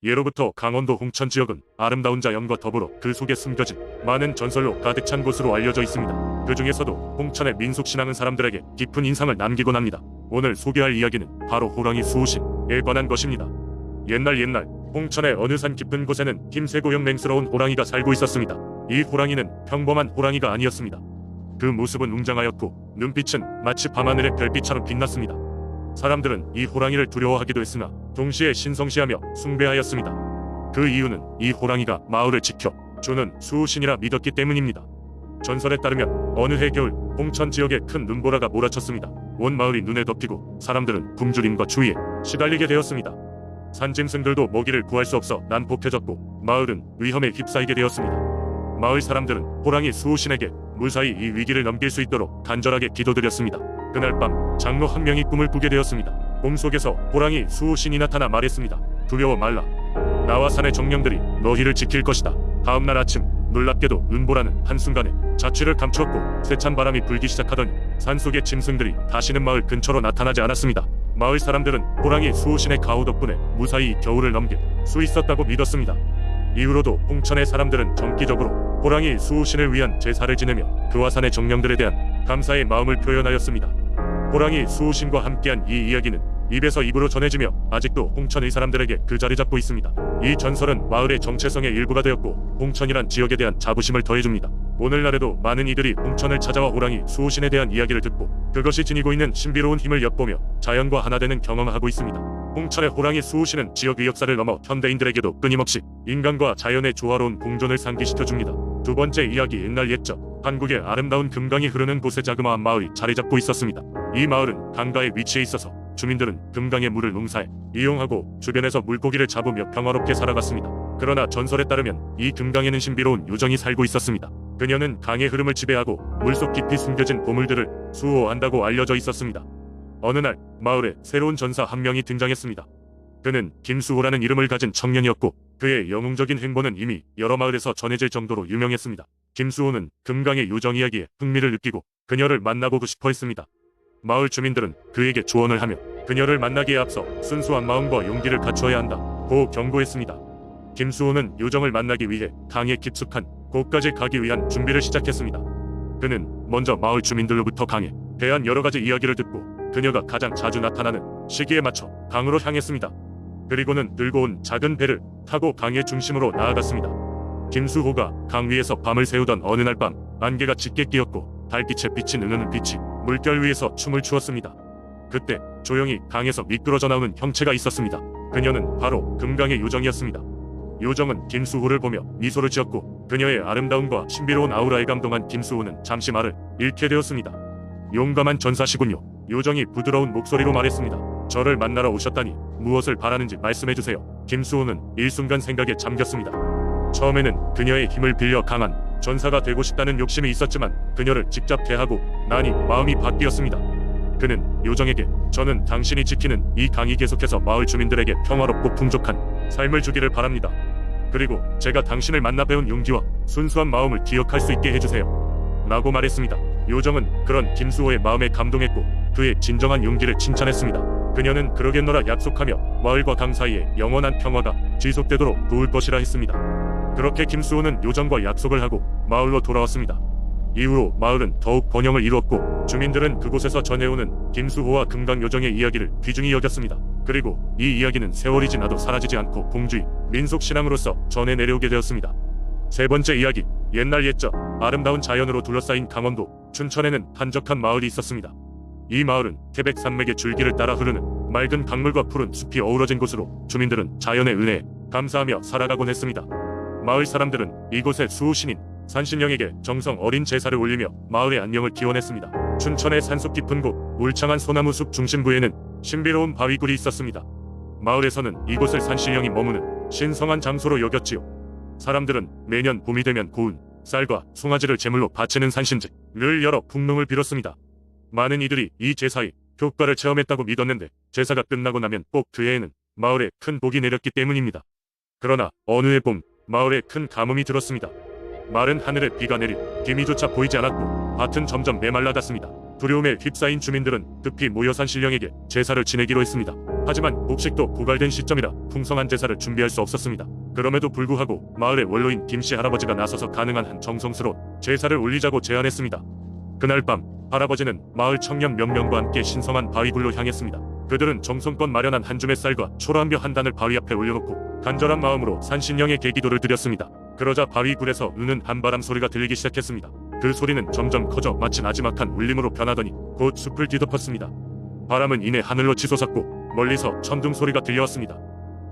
예로부터 강원도 홍천 지역은 아름다운 자연과 더불어 그 속에 숨겨진 많은 전설로 가득 찬 곳으로 알려져 있습니다. 그 중에서도 홍천의 민속신앙은 사람들에게 깊은 인상을 남기곤 합니다. 오늘 소개할 이야기는 바로 호랑이 수호신에 관한 것입니다. 옛날 홍천의 어느 산 깊은 곳에는 힘세고 영맹스러운 호랑이가 살고 있었습니다. 이 호랑이는 평범한 호랑이가 아니었습니다. 그 모습은 웅장하였고 눈빛은 마치 밤하늘의 별빛처럼 빛났습니다. 사람들은 이 호랑이를 두려워하기도 했으나 동시에 신성시하며 숭배하였습니다. 그 이유는 이 호랑이가 마을을 지켜주는 수호신이라 믿었기 때문입니다. 전설에 따르면 어느 해 겨울 홍천 지역에 큰 눈보라가 몰아쳤습니다. 온 마을이 눈에 덮이고 사람들은 굶주림과 추위에 시달리게 되었습니다. 산짐승들도 먹이를 구할 수 없어 난폭해졌고 마을은 위험에 휩싸이게 되었습니다. 마을 사람들은 호랑이 수호신에게 무사히 이 위기를 넘길 수 있도록 간절하게 기도드렸습니다. 그날 밤 장로 한 명이 꿈을 꾸게 되었습니다. 꿈속에서 호랑이 수호신이 나타나 말했습니다. 두려워 말라. 나와 산의 정령들이 너희를 지킬 것이다. 다음날 아침 놀랍게도 눈보라는 한순간에 자취를 감추었고 세찬 바람이 불기 시작하더니 산속의 짐승들이 다시는 마을 근처로 나타나지 않았습니다. 마을 사람들은 호랑이 수호신의 가호 덕분에 무사히 겨울을 넘길 수 있었다고 믿었습니다. 이후로도 홍천의 사람들은 정기적으로 호랑이 수호신을 위한 제사를 지내며 그와 산의 정령들에 대한 감사의 마음을 표현하였습니다. 호랑이 수호신과 함께한 이 이야기는 입에서 입으로 전해지며 아직도 홍천의 사람들에게 그 자리 잡고 있습니다. 이 전설은 마을의 정체성의 일부가 되었고 홍천이란 지역에 대한 자부심을 더해줍니다. 오늘날에도 많은 이들이 홍천을 찾아와 호랑이 수호신에 대한 이야기를 듣고 그것이 지니고 있는 신비로운 힘을 엿보며 자연과 하나 되는 경험을 하고 있습니다. 홍천의 호랑이 수호신은 지역의 역사를 넘어 현대인들에게도 끊임없이 인간과 자연의 조화로운 공존을 상기시켜줍니다. 두 번째 이야기. 옛날 옛적 한국의 아름다운 금강이 흐르는 곳에 자그마한 마을이 자리 잡고 있었습니다. 이 마을은 강가에 위치해 있어서 주민들은 금강의 물을 농사에 이용하고 주변에서 물고기를 잡으며 평화롭게 살아갔습니다. 그러나 전설에 따르면 이 금강에는 신비로운 요정이 살고 있었습니다. 그녀는 강의 흐름을 지배하고 물속 깊이 숨겨진 보물들을 수호한다고 알려져 있었습니다. 어느 날 마을에 새로운 전사 한 명이 등장했습니다. 그는 김수호라는 이름을 가진 청년이었고 그의 영웅적인 행보는 이미 여러 마을에서 전해질 정도로 유명했습니다. 김수호는 금강의 요정 이야기에 흥미를 느끼고 그녀를 만나보고 싶어 했습니다. 마을 주민들은 그에게 조언을 하며 그녀를 만나기에 앞서 순수한 마음과 용기를 갖추어야 한다고 경고했습니다. 김수호는 요정을 만나기 위해 강의 깊숙한 곳까지 가기 위한 준비를 시작했습니다. 그는 먼저 마을 주민들로부터 강에 대한 여러 가지 이야기를 듣고 그녀가 가장 자주 나타나는 시기에 맞춰 강으로 향했습니다. 그리고는 들고 온 작은 배를 타고 강의 중심으로 나아갔습니다. 김수호가 강 위에서 밤을 새우던 어느 날 밤 안개가 짙게 끼었고 달빛에 비친 은은한 빛이 물결 위에서 춤을 추었습니다. 그때 조용히 강에서 미끄러져 나오는 형체가 있었습니다. 그녀는 바로 금강의 요정이었습니다. 요정은 김수호를 보며 미소를 지었고 그녀의 아름다움과 신비로운 아우라에 감동한 김수호는 잠시 말을 잃게 되었습니다. 용감한 전사시군요. 요정이 부드러운 목소리로 말했습니다. 저를 만나러 오셨다니 무엇을 바라는지 말씀해주세요. 김수호는 일순간 생각에 잠겼습니다. 처음에는 그녀의 힘을 빌려 강한 전사가 되고 싶다는 욕심이 있었지만 그녀를 직접 대하고 나니 마음이 바뀌었습니다. 그는 요정에게 저는 당신이 지키는 이 강이 계속해서 마을 주민들에게 평화롭고 풍족한 삶을 주기를 바랍니다. 그리고 제가 당신을 만나 배운 용기와 순수한 마음을 기억할 수 있게 해주세요. 라고 말했습니다. 요정은 그런 김수호의 마음에 감동했고 그의 진정한 용기를 칭찬했습니다. 그녀는 그러겠노라 약속하며 마을과 강 사이에 영원한 평화가 지속되도록 도울 것이라 했습니다. 그렇게 김수호는 요정과 약속을 하고 마을로 돌아왔습니다. 이후로 마을은 더욱 번영을 이루었고 주민들은 그곳에서 전해오는 김수호와 금강 요정의 이야기를 귀중히 여겼습니다. 그리고 이 이야기는 세월이 지나도 사라지지 않고 공주의 민속신앙으로서 전해 내려오게 되었습니다. 세 번째 이야기. 옛날 옛적 아름다운 자연으로 둘러싸인 강원도 춘천에는 한적한 마을이 있었습니다. 이 마을은 태백산맥의 줄기를 따라 흐르는 맑은 강물과 푸른 숲이 어우러진 곳으로 주민들은 자연의 은혜에 감사하며 살아가곤 했습니다. 마을 사람들은 이곳의 수호신인 산신령에게 정성 어린 제사를 올리며 마을의 안녕을 기원했습니다. 춘천의 산속 깊은 곳 울창한 소나무 숲 중심부에는 신비로운 바위굴이 있었습니다. 마을에서는 이곳을 산신령이 머무는 신성한 장소로 여겼지요. 사람들은 매년 봄이 되면 고운 쌀과 송아지를 제물로 바치는 산신제를 열어 풍농을 빌었습니다. 많은 이들이 이 제사의 효과를 체험했다고 믿었는데 제사가 끝나고 나면 꼭 그 해에는 마을에 큰 복이 내렸기 때문입니다. 그러나 어느 해 봄 마을에 큰 가뭄이 들었습니다. 마른 하늘에 비가 내리고 기미조차 보이지 않았고 밭은 점점 메말라갔습니다. 두려움에 휩싸인 주민들은 급히 모여 산신령에게 제사를 지내기로 했습니다. 하지만 곡식도 고갈된 시점이라 풍성한 제사를 준비할 수 없었습니다. 그럼에도 불구하고 마을의 원로인 김씨 할아버지가 나서서 가능한 한 정성스러운 제사를 올리자고 제안했습니다. 그날 밤 할아버지는 마을 청년 몇 명과 함께 신성한 바위굴로 향했습니다. 그들은 정성껏 마련한 한 줌의 쌀과 초라한 벼 한 단을 바위 앞에 올려놓고 간절한 마음으로 산신령에게 기도를 드렸습니다. 그러자 바위굴에서 우는 한바람 소리가 들리기 시작했습니다. 그 소리는 점점 커져 마치 나지막한 울림으로 변하더니 곧 숲을 뒤덮었습니다. 바람은 이내 하늘로 치솟았고 멀리서 천둥 소리가 들려왔습니다.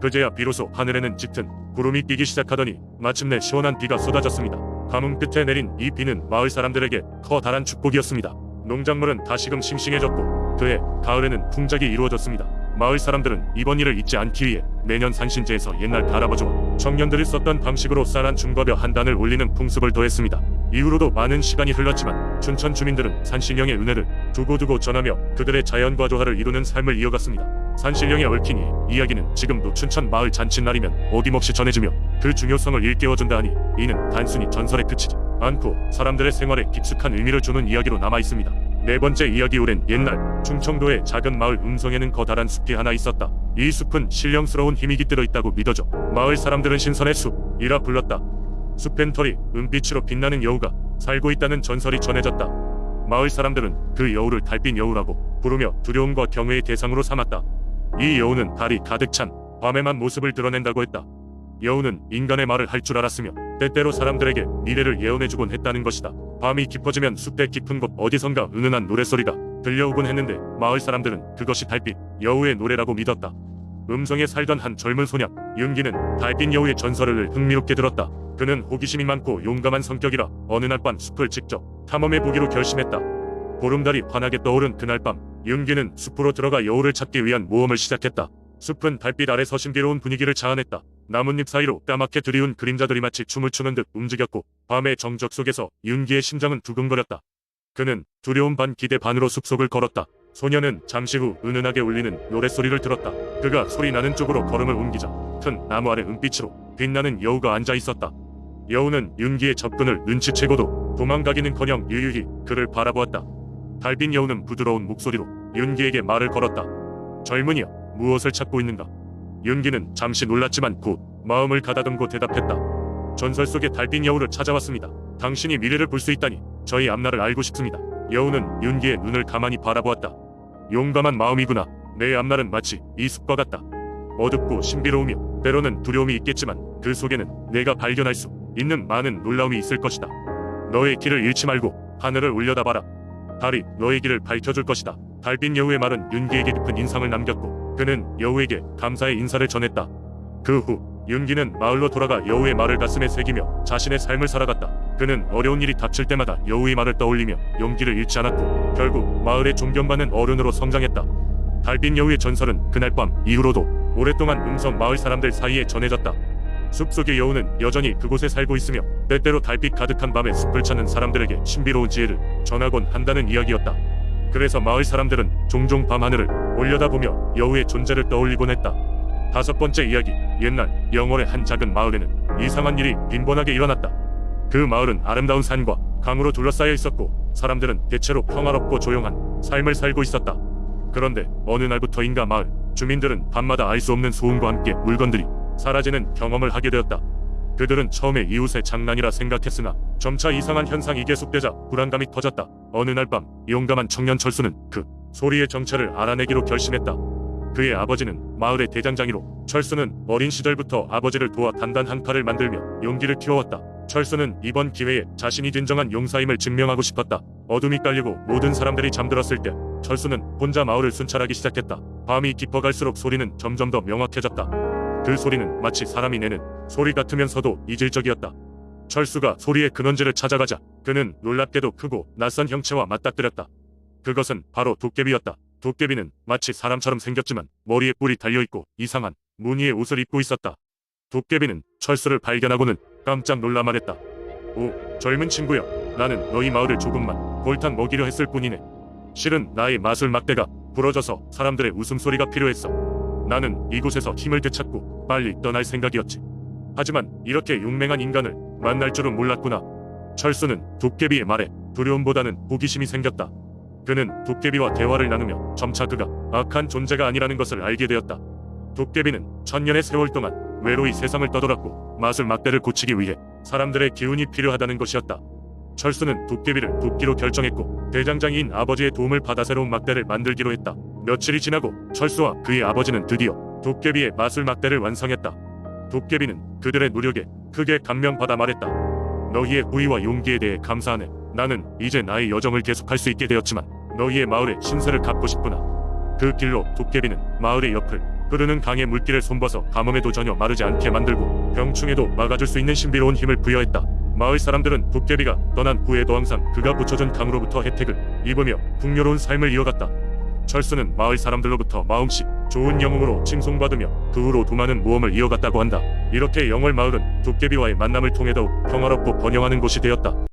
그제야 비로소 하늘에는 짙은 구름이 끼기 시작하더니 마침내 시원한 비가 쏟아졌습니다. 가뭄 끝에 내린 이 비는 마을 사람들에게 커다란 축복이었습니다. 농작물은 다시금 싱싱해졌고 그해 가을에는 풍작이 이루어졌습니다. 마을 사람들은 이번 일을 잊지 않기 위해 매년 산신제에서 옛날 할아버지와 청년들이 썼던 방식으로 쌀 한 줌과 벼 한 단을 올리는 풍습을 더했습니다. 이후로도 많은 시간이 흘렀지만 춘천 주민들은 산신령의 은혜를 두고두고 전하며 그들의 자연과 조화를 이루는 삶을 이어갔습니다. 산신령의 얽힌 이 이야기는 지금도 춘천 마을 잔칫날이면 어김없이 전해지며 그 중요성을 일깨워준다 하니 이는 단순히 전설에 그치지 않고 사람들의 생활에 깊숙한 의미를 주는 이야기로 남아있습니다. 네 번째 이야기. 오랜 옛날 충청도의 작은 마을 음성에는 커다란 숲이 하나 있었다. 이 숲은 신령스러운 힘이 깃들어 있다고 믿어져 마을 사람들은 신선의 숲이라 불렀다. 숲엔 털이 은빛으로 빛나는 여우가 살고 있다는 전설이 전해졌다. 마을 사람들은 그 여우를 달빛 여우라고 부르며 두려움과 경외의 대상으로 삼았다. 이 여우는 달이 가득 찬 밤에만 모습을 드러낸다고 했다. 여우는 인간의 말을 할 줄 알았으며 때때로 사람들에게 미래를 예언해주곤 했다는 것이다. 밤이 깊어지면 숲의 깊은 곳 어디선가 은은한 노랫소리가 들려오곤 했는데 마을 사람들은 그것이 달빛 여우의 노래라고 믿었다. 음성에 살던 한 젊은 소년 윤기는 달빛 여우의 전설을 흥미롭게 들었다. 그는 호기심이 많고 용감한 성격이라 어느 날 밤 숲을 직접 탐험해보기로 결심했다. 보름달이 환하게 떠오른 그날 밤 윤기는 숲으로 들어가 여우를 찾기 위한 모험을 시작했다. 숲은 달빛 아래서 신비로운 분위기를 자아냈다. 나뭇잎 사이로 까맣게 드리운 그림자들이 마치 춤을 추는 듯 움직였고 밤의 정적 속에서 윤기의 심장은 두근거렸다. 그는 두려움 반 기대 반으로 숲속을 걸었다. 소녀는 잠시 후 은은하게 울리는 노랫소리를 들었다. 그가 소리 나는 쪽으로 걸음을 옮기자 큰 나무 아래 은빛으로 빛나는 여우가 앉아 있었다. 여우는 윤기의 접근을 눈치채고도 도망가기는커녕 유유히 그를 바라보았다. 달빛 여우는 부드러운 목소리로 윤기에게 말을 걸었다. 젊은이여, 무엇을 찾고 있는가? 윤기는 잠시 놀랐지만 곧 마음을 가다듬고 대답했다. 전설 속의 달빛 여우를 찾아왔습니다. 당신이 미래를 볼 수 있다니 저희 앞날을 알고 싶습니다. 여우는 윤기의 눈을 가만히 바라보았다. 용감한 마음이구나. 내 앞날은 마치 이 숲과 같다. 어둡고 신비로우며 때로는 두려움이 있겠지만 그 속에는 내가 발견할 수 있는 많은 놀라움이 있을 것이다. 너의 길을 잃지 말고 하늘을 올려다봐라. 달이 너의 길을 밝혀줄 것이다. 달빛 여우의 말은 윤기에게 깊은 인상을 남겼고 그는 여우에게 감사의 인사를 전했다. 그 후 윤기는 마을로 돌아가 여우의 말을 가슴에 새기며 자신의 삶을 살아갔다. 그는 어려운 일이 닥칠 때마다 여우의 말을 떠올리며 용기를 잃지 않았고 결국 마을의 존경받는 어른으로 성장했다. 달빛 여우의 전설은 그날 밤 이후로도 오랫동안 음성 마을 사람들 사이에 전해졌다. 숲속의 여우는 여전히 그곳에 살고 있으며 때때로 달빛 가득한 밤에 숲을 찾는 사람들에게 신비로운 지혜를 전하곤 한다는 이야기였다. 그래서 마을 사람들은 종종 밤하늘을 올려다보며 여우의 존재를 떠올리곤 했다. 다섯 번째 이야기. 옛날 영월의 한 작은 마을에는 이상한 일이 빈번하게 일어났다. 그 마을은 아름다운 산과 강으로 둘러싸여 있었고 사람들은 대체로 평화롭고 조용한 삶을 살고 있었다. 그런데 어느 날부터인가 마을 주민들은 밤마다 알 수 없는 소음과 함께 물건들이 사라지는 경험을 하게 되었다. 그들은 처음에 이웃의 장난이라 생각했으나 점차 이상한 현상이 계속되자 불안감이 커졌다. 어느 날 밤 용감한 청년 철수는 그 소리의 정체를 알아내기로 결심했다. 그의 아버지는 마을의 대장장이로 철수는 어린 시절부터 아버지를 도와 단단한 칼을 만들며 용기를 키워왔다. 철수는 이번 기회에 자신이 진정한 용사임을 증명하고 싶었다. 어둠이 깔리고 모든 사람들이 잠들었을 때 철수는 혼자 마을을 순찰하기 시작했다. 밤이 깊어갈수록 소리는 점점 더 명확해졌다. 그 소리는 마치 사람이 내는 소리 같으면서도 이질적이었다. 철수가 소리의 근원지를 찾아가자 그는 놀랍게도 크고 낯선 형체와 맞닥뜨렸다. 그것은 바로 도깨비였다. 도깨비는 마치 사람처럼 생겼지만 머리에 뿔이 달려있고 이상한 무늬의 옷을 입고 있었다. 도깨비는 철수를 발견하고는 깜짝 놀라 말했다. 오, 젊은 친구여, 나는 너희 마을을 조금만 골탕 먹이려 했을 뿐이네. 실은 나의 마술 막대가 부러져서 사람들의 웃음소리가 필요했어. 나는 이곳에서 힘을 되찾고 빨리 떠날 생각이었지. 하지만 이렇게 용맹한 인간을 만날 줄은 몰랐구나. 철수는 도깨비의 말에 두려움보다는 호기심이 생겼다. 그는 도깨비와 대화를 나누며 점차 그가 악한 존재가 아니라는 것을 알게 되었다. 도깨비는 천년의 세월 동안 외로이 세상을 떠돌았고 마술 막대를 고치기 위해 사람들의 기운이 필요하다는 것이었다. 철수는 도깨비를 돕기로 결정했고 대장장이인 아버지의 도움을 받아 새로운 막대를 만들기로 했다. 며칠이 지나고 철수와 그의 아버지는 드디어 도깨비의 마술 막대를 완성했다. 도깨비는 그들의 노력에 크게 감명받아 말했다. 너희의 후위와 용기에 대해 감사하네. 나는 이제 나의 여정을 계속할 수 있게 되었지만 너희의 마을에 신세를 갚고 싶구나. 그 길로 도깨비는 마을의 옆을 흐르는 강의 물길을 손봐서 가뭄에도 전혀 마르지 않게 만들고 병충해도 막아줄 수 있는 신비로운 힘을 부여했다. 마을 사람들은 도깨비가 떠난 후에도 항상 그가 붙여준 강으로부터 혜택을 입으며 풍요로운 삶을 이어갔다. 철수는 마을 사람들로부터 마음씨 좋은 영웅으로 칭송받으며 그 후로 수많은 모험을 이어갔다고 한다. 이렇게 영월 마을은 도깨비와의 만남을 통해 더욱 평화롭고 번영하는 곳이 되었다.